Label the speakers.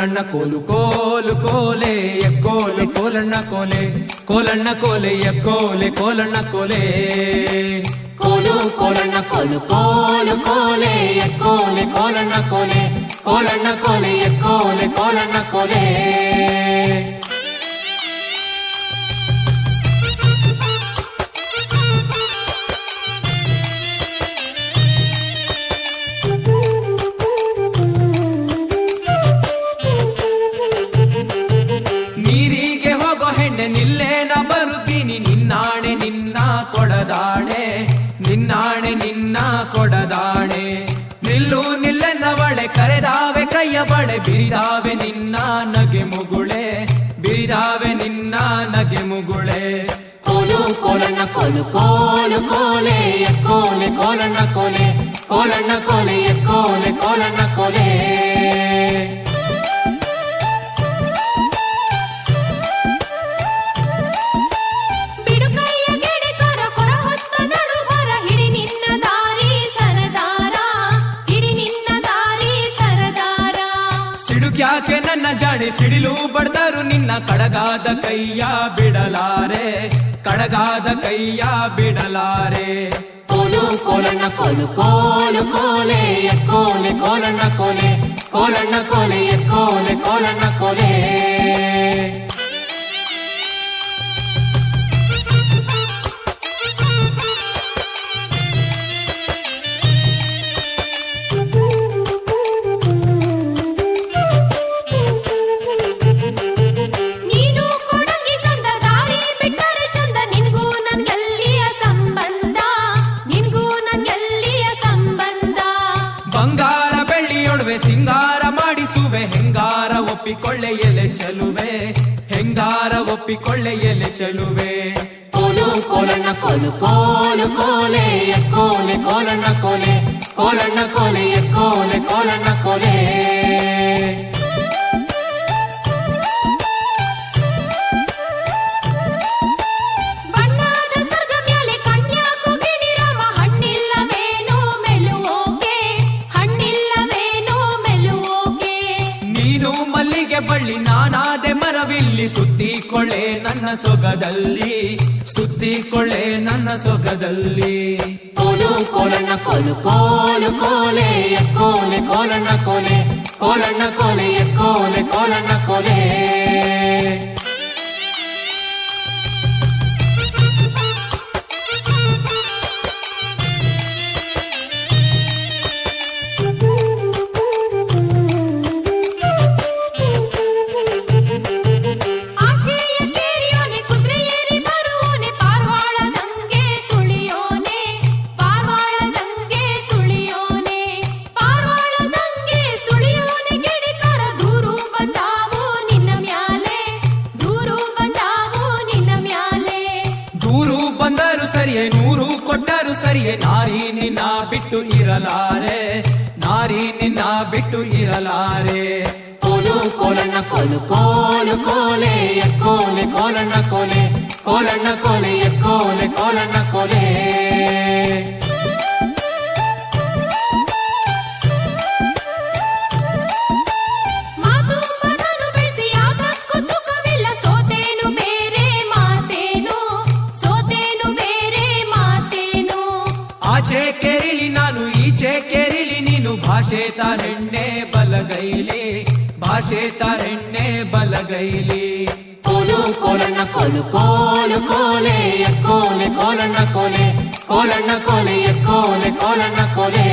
Speaker 1: ಕೋಲಣ್ಣ ಕೋಲು ಕೋಲು ಕೋಲೆ ಎಕ್ಕೋಲೆ ಕೋಲಣ್ಣ ಕೋಲೆ ಕೋಲಣ್ಣ ಕೋಲೆ ಎಕ್ಕೋಲೆ ಕೋಲಣ್ಣ ಕೋಲೆ
Speaker 2: ಕೋಲು ಕೋಲಣ್ಣ ಕೋಲು ಕೋಲು ಕೋಲೆ ಎಕ್ಕೋಲೆ ಕೋಲಣ್ಣ ಕೋಲೆ ಕೋಲಣ್ಣ ಕೋಲೆ ಎಕ್ಕೋಲೆ ಕೋಲಣ್ಣ ಕೋಲೆ
Speaker 1: ನೀರಿಗೆ ಹೋಗೋ ಹೆಣ್ಣೆ ನಿಲ್ಲೇನ ಬರುತ್ತೀನಿ ನಿನ್ನಾಣೆ ನಿನ್ನ ಕೊಡದಾಣೆ ನಿನ್ನಾಣೆ ನಿನ್ನ ಕೊಡದಾಣೆ ನಿಲ್ಲು ನಿಲ್ಲೆನ್ನವಳೆ ಕರೆದಾವೆ ಕೈಯ ಬಳೆ ಬಿರಿದಾವೆ ನಿನ್ನ ನಗೆ ಮುಗುಳೆ ಬಿರಿದಾವೆ ನಿನ್ನ ನಗೆ ಮುಗುಳೆ
Speaker 2: ಕೋಲು ಕೋಲಣ್ಣ ಕೋಲು ಕೋಲು ಕೋಲೆ ಎಕ್ಕೋಲೆ ಕೋಲಣ್ಣ ಕೋಲೆ ಕೋಲಣ್ಣ ಕೋಲೆ ಎಕ್ಕೋಲೆ ಕೋಲಣ್ಣ ಕೋಲೆ
Speaker 1: ಯಾಕೆ ನನ್ನ ಜಾಡಿ ಸಿಡಿಲು ಬಡ್ದರು ನಿನ್ನ ಕಡಗಾದ ಕೈಯ ಬಿಡಲಾರೆ ಕಡಗಾದ ಕೈಯ ಬಿಡಲಾರೆ
Speaker 2: ಕೋಲು ಕೋಲಣ್ಣ ಕೋಲು ಕೋಲು ಕೋಲೆ ಎಕ್ಕೋಲೆ ಕೋಲಣ್ಣ ಕೋಲೆ ಕೋಲಣ್ಣ ಕೋಲೆ ಎಕ್ಕೋಲೆ ಕೋಲಣ್ಣ ಕೋಲೆ
Speaker 1: ಬಂಗಾರ ಬೆಳ್ಳಿಯೊಡವೆ ಸಿಂಗಾರ ಮಾಡಿಸುವೆ ಹೆಂಗಾರ ಒಪ್ಪಿಕೊಳ್ಳೆ ಎಲೆ ಚೆಲುವೆ ಹೆಂಗಾರ ಒಪ್ಪಿಕೊಳ್ಳೆ ಎಲೆ ಚೆಲುವೆ
Speaker 2: ಕೋಲು ಕೋಲಣ್ಣ ಕೋಲು ಕೋಲು ಕೋಲೆ ಎಕ್ಕೋಲೆ ಕೋಲಣ್ಣ ಕೋಲೆ ಕೋಲಣ್ಣ ಕೋಲೆ ಎಕ್ಕೋಲೆ ಕೋಲಣ್ಣ ಕೋಲೆ
Speaker 1: ಮಲ್ಲಿಗೆ ಬಳ್ಳಿ ನಾನಾದೆ ಮರವಿಲ್ಲಿ ಸುತ್ತಿಕೊಳ್ಳೆ ನನ್ನ ಸೊಗದಲ್ಲಿ ಸುತ್ತಿಕೊಳ್ಳೆ ನನ್ನ ಸೊಗದಲ್ಲಿ
Speaker 2: ಕೋಲು ಕೋಲಣ್ಣ ಕೋಲು ಕೋಲು ಕೋಲೆ ಎಕ್ಕೋಲೆ ಕೋಲಣ್ಣ ಕೋಲೆ ಕೋಲಣ್ಣ ಕೋಲೆ ಎಕ್ಕೋಲೆ ಕೋಲಣ್ಣ ಕೋಲೆ
Speaker 1: ಬಂದರು ಸರಿಯೇ ನೂರು ಕೊಟ್ಟರು ಸರಿಯೇ ನಾರಿ ನಿನ್ನ ಬಿಟ್ಟು ಇರಲಾರೆ ನಾರಿ ನಿನ್ನ ಬಿಟ್ಟು ಇರಲಾರೆ
Speaker 2: ಕೋಲು ಕೋಲಣ್ಣ ಕೋಲು ಕೋಲು ಕೋಲೆ ಎಕ್ಕೋಲೆ ಕೋಲಣ್ಣ ಕೋಲೆ ಕೋಲಣ್ಣ ಕೋಲೆ ಎಕ್ಕೋಲೆ ಕೋಲಣ್ಣ ಕೋಲೆ
Speaker 1: ಆಚೆ ಕೇರಿಲಿ ನಾನು ಈಚೆ ಕೇರಿಲಿ ನೀನು ಭಾಷೆ ತಾರೆಣ್ಣೆ ಬಲಗೈಲಿ ಭಾಷೆ ತಾರೆಣ್ಣೆ ಬಲಗೈಲಿ
Speaker 2: ಕೋಲು ಕೋಲಣ್ಣ ಕೋಲು ಕೋಲು ಕೋಲೆ ಎಕ್ಕೋಲೆ ಕೋಲಣ್ಣ ಕೋಲೆ ಕೋಲಣ್ಣ ಕೋಲೆ ಎಕ್ಕೋಲೆ ಕೋಲಣ್ಣ ಕೋಲೆ